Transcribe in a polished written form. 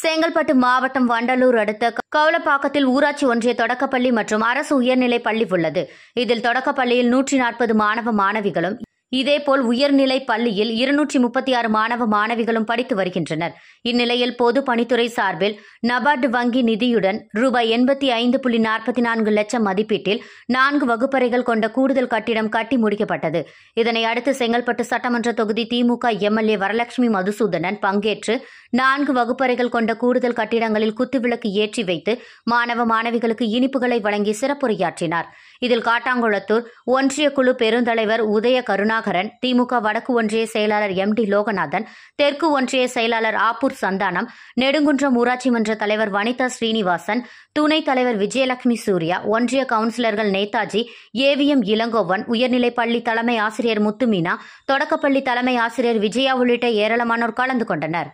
செங்கல்பட்டு மாவட்டம் வண்டலூர் அடுத்த கவுளப்பாக்கத்தில் ஊராட்சி ஒன்றிய தொடக்கப்பள்ளி மற்றும் அரசு உயர்நிலைப் பள்ளி உள்ளது. இதில் தொடக்கப்பள்ளியில் 140 மாணவ மாணவிகளும், இதேபோல் உயர்நிலைப் பள்ளியில் 236 மாணவ மாணவிகளும் படித்து வருகின்றனர். இந்நிலையில் பொது பணித்துறை சார்பில் நபார்டு வங்கி நிதியுடன் ரூபாய் 85.44 லட்சம் மதிப்பீட்டில் 4 வகுப்பறைகள் கொண்ட கூடுதல் கட்டிடம் கட்டி முடிக்கப்பட்டது. இதனை அடுத்து செங்கல்பட்டு சட்டமன்ற தொகுதி திமுக எம்எல்ஏ வரலட்சுமி மதுசூதனன் பங்கேற்று 4 வகுப்பறைகள் கொண்ட கூடுதல் கட்டிடங்களில் குத்துவிளக்கு ஏற்றி வைத்து மாணவ மாணவிகளுக்கு இனிப்புகளை வழங்கி சிறப்புரையாற்றினார். இதில் காட்டாங்குளத்தூர் ஒன்றிய குழு பெருந்தலைவர் உதய கருணாகரன், திமுக வடக்கு ஒன்றிய செயலாளர் MD லோகநாதன், தெற்கு ஒன்றிய செயலாளர் ஆப்பூர் சந்தானம், நெடுங்குன்றம் ஊராட்சி மன்ற தலைவர் வனிதா ஸ்ரீனிவாசன், துணைத் தலைவர் விஜயலட்சுமி சூர்யா, ஒன்றிய கவுன்சிலர்கள் நேதாஜி, AVM இளங்கோவன், உயர்நிலைப் பள்ளி தலைமை ஆசிரியர் முத்துமீனா, தொடக்கப்பள்ளி தலைமை ஆசிரியர் விஜயா உள்ளிட்ட ஏராளமானோர் கலந்து கொண்டனர்.